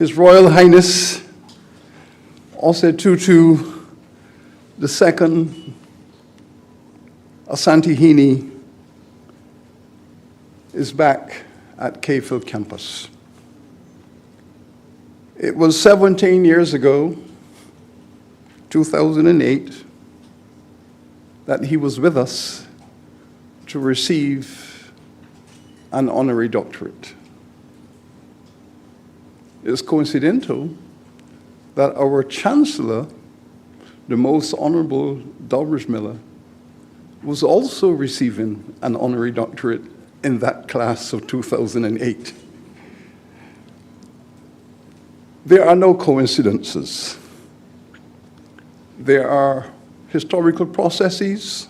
His Royal Highness Osetutu II Ashanti is back at Cayfield campus. It was 17 years ago, 2008, that he was with us to receive an honorary doctorate. It's coincidental that our Chancellor, the Most Honorable Doris Miller, was also receiving an honorary doctorate in that class of 2008. There are no coincidences. There are historical processes,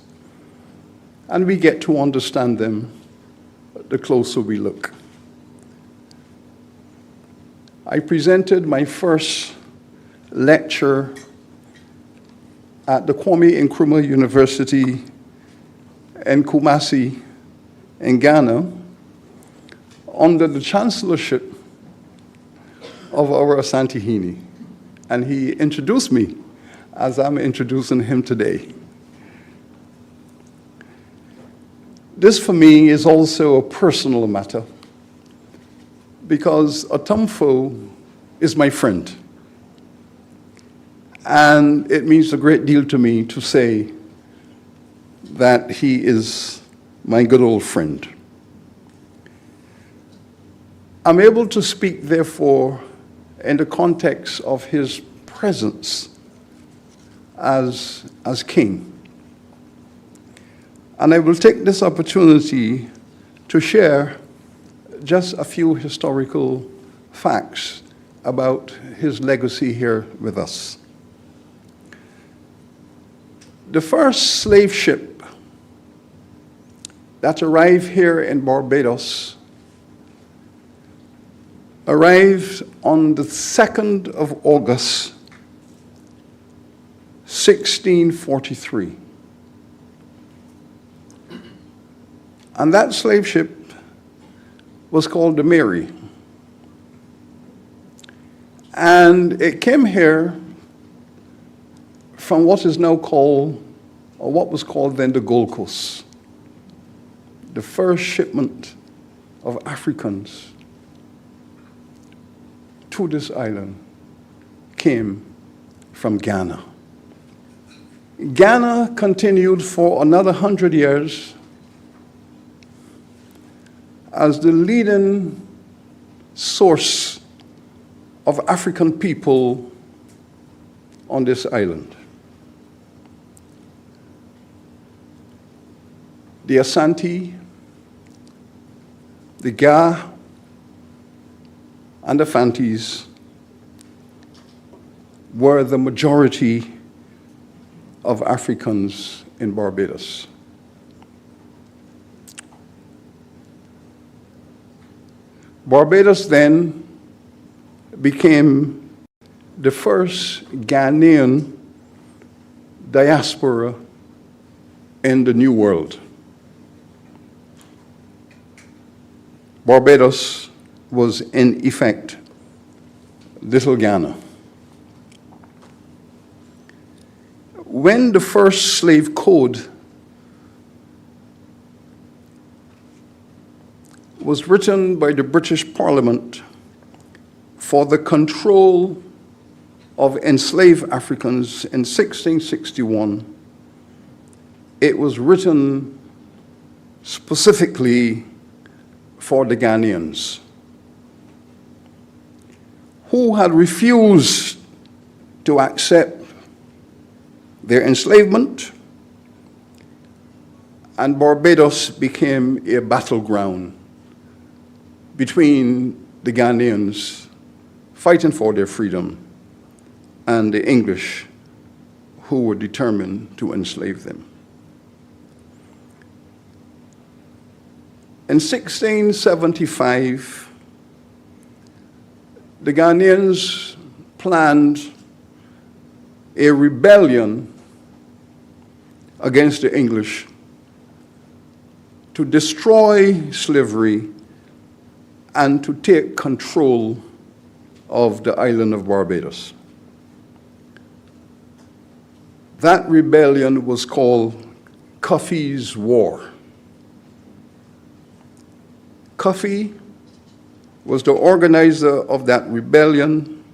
and we get to understand them the closer we look. I presented my first lecture at the Kwame Nkrumah University in Kumasi in Ghana under the chancellorship of our Ashanti Hini, and he introduced me as I'm introducing him today. This for me is also a personal matter because Otumfo is my friend, and it means a great deal to me to say that he is my good old friend. I'm able to speak, therefore, in the context of his presence as king. And I will take this opportunity to share just a few historical facts about his legacy here with us. The first slave ship that arrived here in Barbados arrived on the 2nd of August, 1643. And that slave ship was called the Mary. And it came here from what is now called, or what was called then the Gold Coast. The first shipment of Africans to this island came from Ghana. Ghana continued for another 100 years as the leading source of African people on this island. The Ashanti, the Ga, and the Fantis were the majority of Africans in Barbados. Barbados then became the first Ghanaian diaspora in the New World. Barbados was in effect Little Ghana. When the first slave code was written by the British Parliament for the control of enslaved Africans in 1661, it was written specifically for the Ghanaians who had refused to accept their enslavement, and Barbados became a battleground between the Ghanaians fighting for their freedom and the English who were determined to enslave them. In 1675, the Ghanaians planned a rebellion against the English to destroy slavery and to take control of the island of Barbados. That rebellion was called Cuffy's War. Cuffy was the organizer of that rebellion.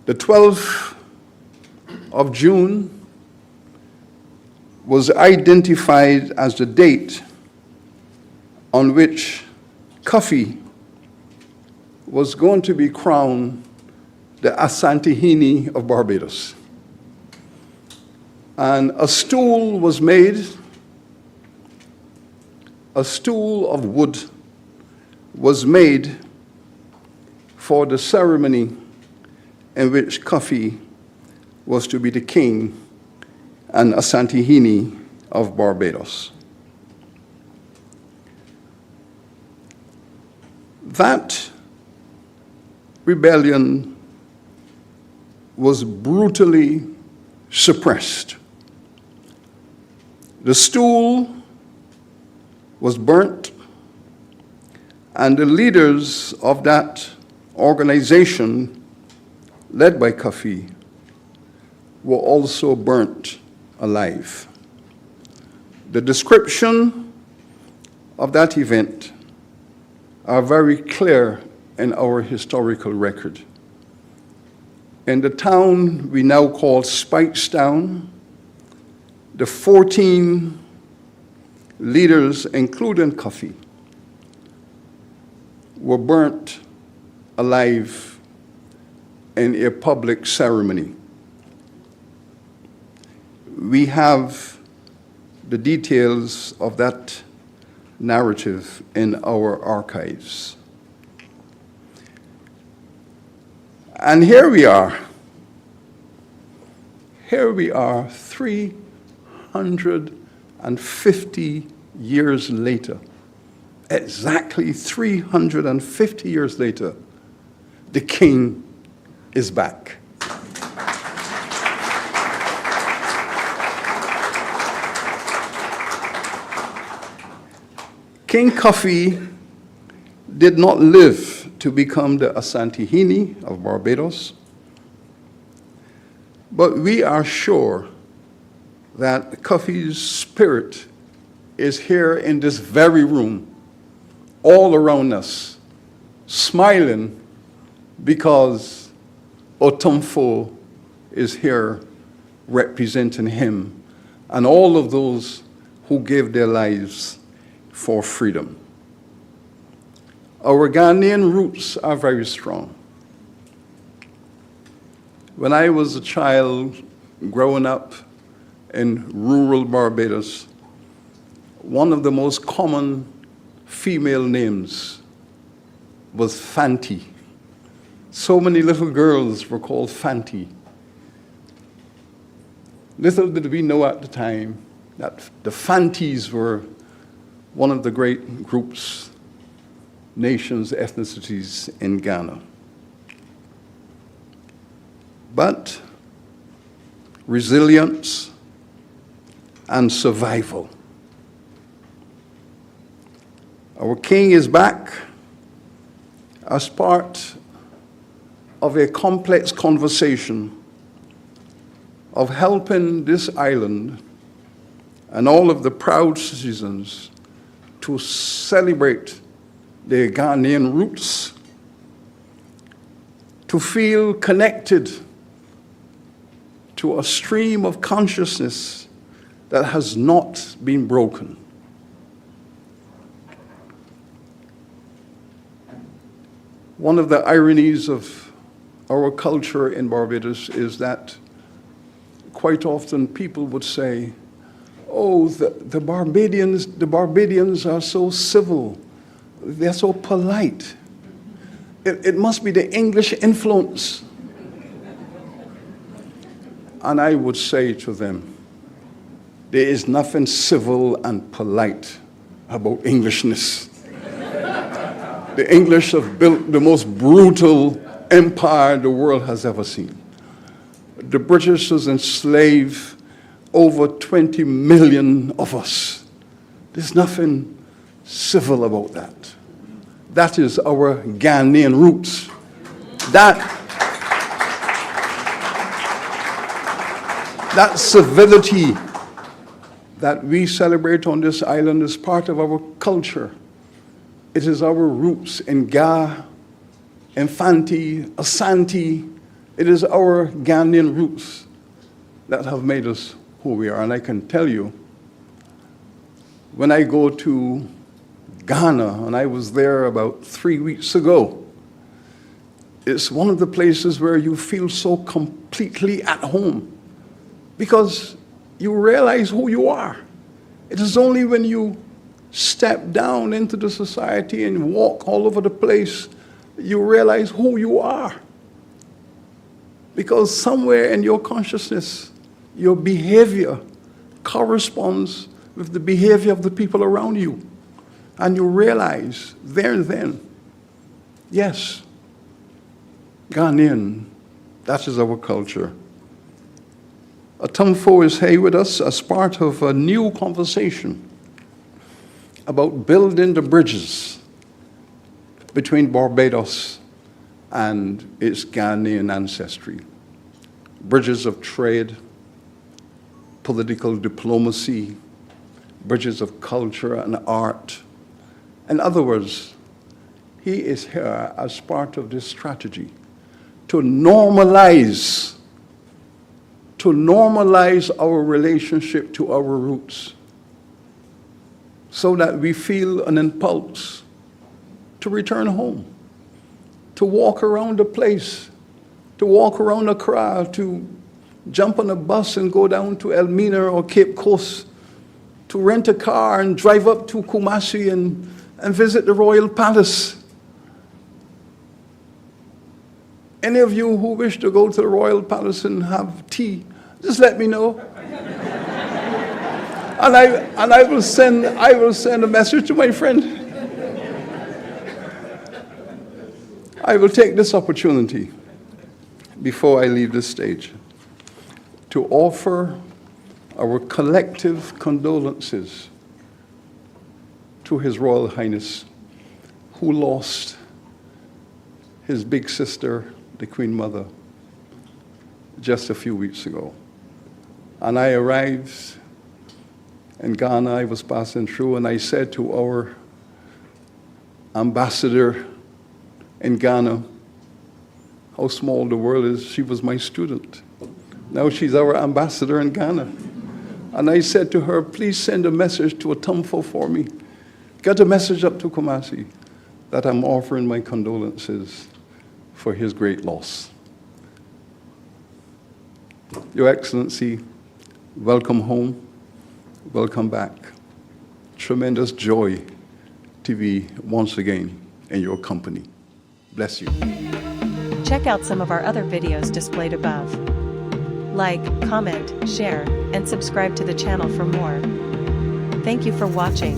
The 12th of June was identified as the date on which Cuffy was going to be crowned the Ashanti of Barbados. And a stool was made, a stool of wood was made for the ceremony in which Cuffy was to be the king and Ashanti of Barbados. That rebellion was brutally suppressed. The stool was burnt, and the leaders of that organization, led by Cuffy, were also burnt alive. The description of that event are very clear in our historical record. In the town we now call Speightstown, the 14 leaders, including Cuffy, were burnt alive in a public ceremony. We have the details of that narrative in our archives. And here we are 350 years later, exactly 350 years later, the king is back. King Cuffy did not live to become the Ashanti of Barbados, but we are sure that Cuffy's spirit is here in this very room, all around us, smiling because Otumfo is here representing him and all of those who gave their lives for freedom. Our Ghanaian roots are very strong. When I was a child growing up in rural Barbados, one of the most common female names was Fanti. So many little girls were called Fanti. Little did we know at the time that the Fantis were one of the great groups, nations, ethnicities in Ghana. But resilience and survival. Our king is back as part of a complex conversation of helping this island and all of the proud citizens to celebrate their Ghanaian roots, to feel connected to a stream of consciousness that has not been broken. One of the ironies of our culture in Barbados is that quite often people would say, oh, the Barbadians are so civil, they're so polite. It must be the English influence. And I would say to them, there is nothing civil and polite about Englishness. The English have built the most brutal empire the world has ever seen. The British has enslaved over 20 million of us. There's nothing civil about that. That is our Ghanaian roots. That civility that we celebrate on this island is part of our culture. It is our roots in Ga, Ashanti, Ashanti. It is our Ghanaian roots that have made us who we are. And I can tell you, when I go to Ghana, and I was there about 3 weeks ago, it's one of the places where you feel so completely at home because you realize who you are. It is only when you step down into the society and walk all over the place you realize who you are. Because somewhere in your consciousness, your behavior corresponds with the behavior of the people around you. And you realize there and then, yes, Ghanaian, that is our culture. Atumfo is here with us as part of a new conversation about building the bridges between Barbados and its Ghanaian ancestry. Bridges of trade, political diplomacy, bridges of culture and art. In other words, he is here as part of this strategy to normalize our relationship to our roots so that we feel an impulse to return home, to walk around the place, to walk around Accra, to jump on a bus and go down to Elmina or Cape Coast, to rent a car and drive up to Kumasi and visit the Royal Palace. Any of you who wish to go to the Royal Palace and have tea, just let me know. and I will send a message to my friend. I will take this opportunity before I leave this stage to offer our collective condolences to His Royal Highness, who lost his big sister, the Queen Mother, just a few weeks ago. And I arrived in Ghana, I was passing through, and I said to our ambassador in Ghana, how small the world is. She was my student. Now she's our ambassador in Ghana. And I said to her, please send a message to Atumfo for me. Get a message up to Kumasi that I'm offering my condolences for his great loss. Your Excellency, welcome home, welcome back. Tremendous joy to be once again in your company. Bless you. Check out some of our other videos displayed above. Like, comment, share, and subscribe to the channel for more. Thank you for watching.